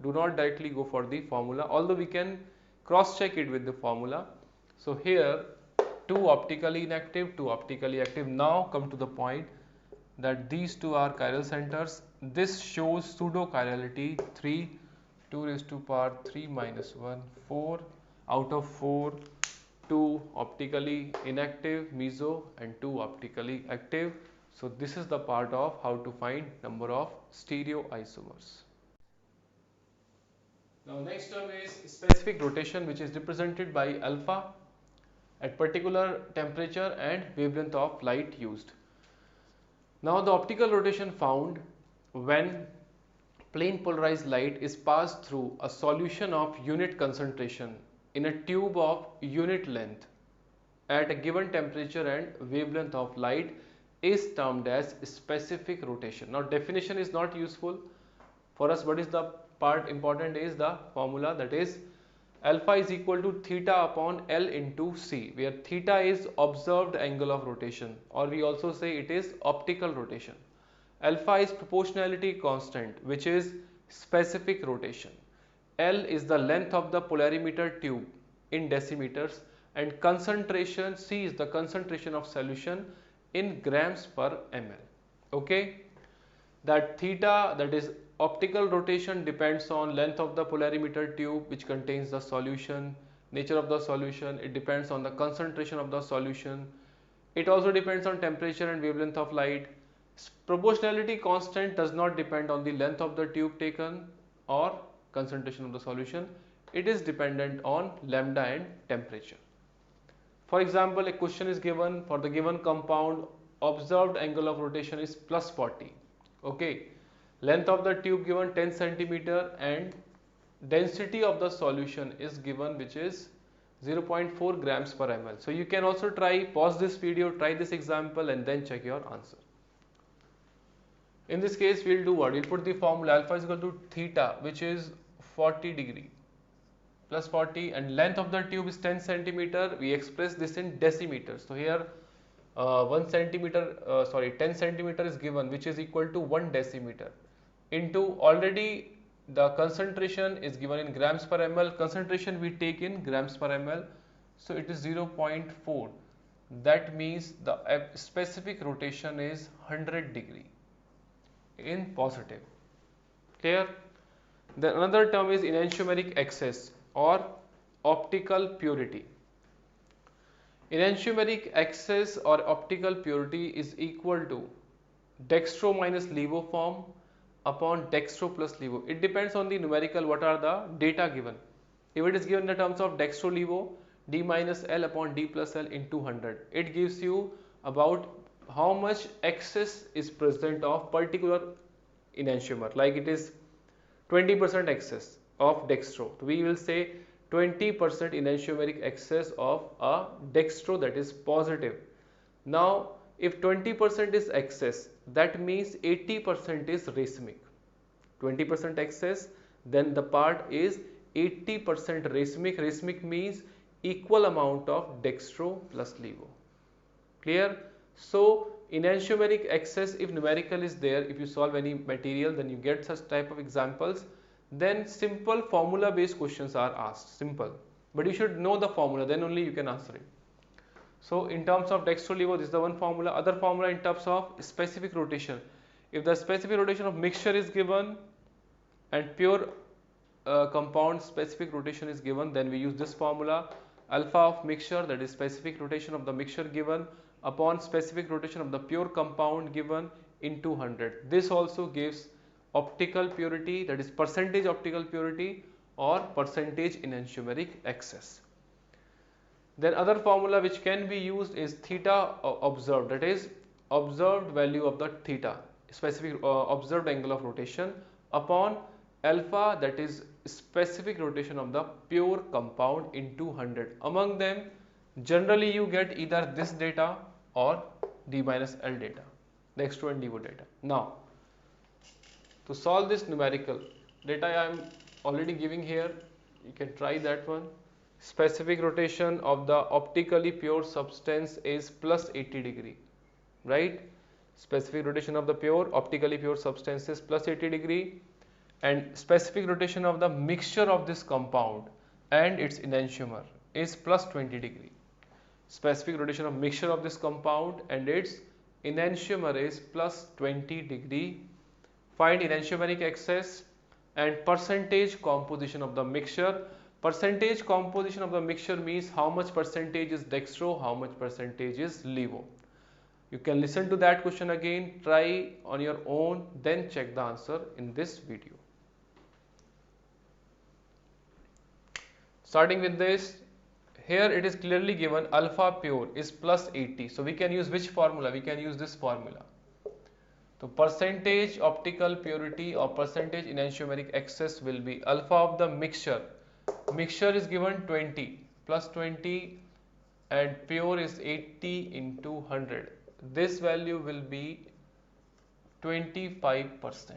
Do not directly go for the formula, although we can cross check it with the formula. So here 2 optically inactive, 2 optically active. Now come to the point that these two are chiral centers. This shows pseudo chirality 3, 2 raised to power 3 minus 1, 4 out of 4. 2 optically inactive, meso, and 2 optically active. So this is the part of how to find number of stereoisomers. Now next term is specific rotation, which is represented by alpha at particular temperature and wavelength of light used. Now the optical rotation found when plane polarized light is passed through a solution of unit concentration in a tube of unit length at a given temperature and wavelength of light is termed as specific rotation. Now definition is not useful for us. What is the part important is the formula, that is alpha is equal to theta upon L into C, where theta is observed angle of rotation, or we also say it is optical rotation. Alpha is proportionality constant, which is specific rotation. L is the length of the polarimeter tube in decimeters, and concentration, C is the concentration of solution in grams per ml. Okay, that theta, that is optical rotation, depends on length of the polarimeter tube which contains the solution, nature of the solution, it depends on the concentration of the solution, it also depends on temperature and wavelength of light. Proportionality constant does not depend on the length of the tube taken or concentration of the solution, it is dependent on lambda and temperature. For example, a question is given for the given compound, observed angle of rotation is plus 40. Okay, length of the tube given 10 centimeter and density of the solution is given, which is 0.4 grams per ml. So you can also try, pause this video, try this example and then check your answer. In this case, we'll do what? We'll put the formula alpha is equal to theta, which is 40 degree plus 40, and length of the tube is 10 centimeter. We express this in decimeters. So here 1 centimeter, 10 centimeter is given, which is equal to 1 decimeter into already the concentration is given in grams per ml. Concentration we take in grams per ml. So it is 0.4. That means the specific rotation is 100 degree in positive. Clear? Then another term is enantiomeric excess or optical purity. Enantiomeric excess or optical purity is equal to dextro minus levo form upon dextro plus levo. It depends on the numerical, what are the data given. If it is given in the terms of dextro levo, d minus L upon d plus L into 100, it gives you about how much excess is present of particular enantiomer. Like it is 20% excess of dextro, we will say 20% enantiomeric excess of a dextro, that is positive. Now if 20% is excess, that means 80% is racemic. 20% excess, then the part is 80% racemic. Racemic means equal amount of dextro plus levo. Clear? So enantiomeric excess, if numerical is there, if you solve any material, then you get such type of examples. Then simple formula based questions are asked, simple, but you should know the formula, then only you can answer it. So in terms of dextro levo, this is the one formula. Other formula in terms of specific rotation, if the specific rotation of mixture is given and pure compound specific rotation is given, then we use this formula. Alpha of mixture, that is specific rotation of the mixture given, upon specific rotation of the pure compound given, into 100. This also gives optical purity, that is percentage optical purity or percentage enantiomeric excess. Then other formula which can be used is theta observed, that is observed value of the theta, specific observed angle of rotation, upon alpha, that is specific rotation of the pure compound, into 100. Among them generally you get either this data or d minus L data, dextro and levo data. Now to solve this numerical data, I am already giving here, you can try that one. Specific rotation of the optically pure substance is plus 80 degree, right? Specific rotation of the pure optically pure substance is plus 80 degree, and specific rotation of the mixture of this compound and its enantiomer is plus 20 degree. Specific rotation of mixture of this compound and its enantiomer is plus 20 degree. Find enantiomeric excess and percentage composition of the mixture. Percentage composition of the mixture means how much percentage is dextro, how much percentage is levo. You can listen to that question again, try on your own, then check the answer in this video. Starting with this, here it is clearly given alpha pure is plus 80. So we can use which formula? We can use this formula. So percentage optical purity or percentage enantiomeric excess will be alpha of the mixture. Mixture is given 20 plus 20 and pure is 80 into 100. This value will be 25%.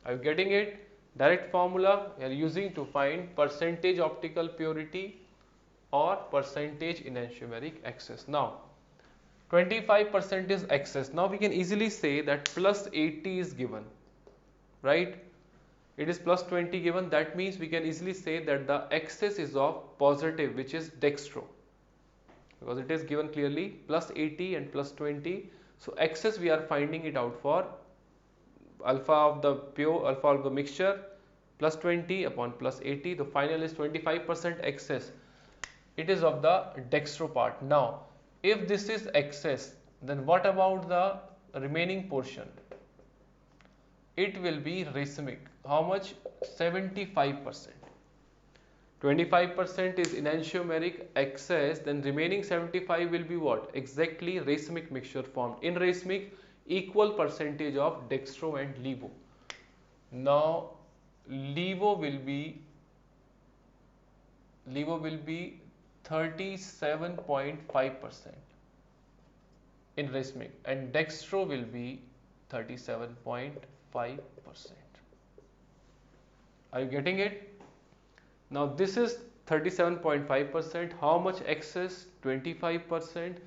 Are you getting it? Direct formula we are using to find percentage optical purity or percentage enantiomeric excess. Now 25% is excess. Now we can easily say that plus 80 is given, right? It is plus 20 given, that means we can easily say that the excess is of positive, which is dextro, because it is given clearly plus 80 and plus 20. So excess we are finding it out for alpha of the pure, alpha of the mixture plus 20 upon plus 80. The final is 25% excess. It is of the dextro part. Now if this is excess, then what about the remaining portion? It will be racemic. How much? 75%. 25% is enantiomeric excess, then remaining 75 will be what? Exactly racemic mixture formed. In racemic, equal percentage of dextro and levo. Now levo will be 37.5% in racemic, and dextro will be 37.5%. Are you getting it? Now this is 37.5%. How much excess? 25%.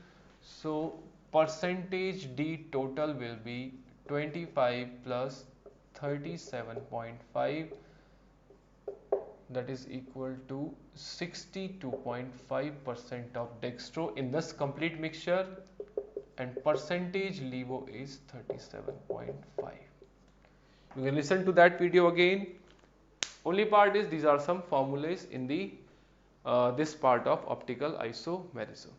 So percentage D total will be 25 plus 37.5, that is equal to 62.5% of dextro in this complete mixture, and percentage levo is 37.5. You can listen to that video again. Only part is these are some formulas in the this part of optical isomerism.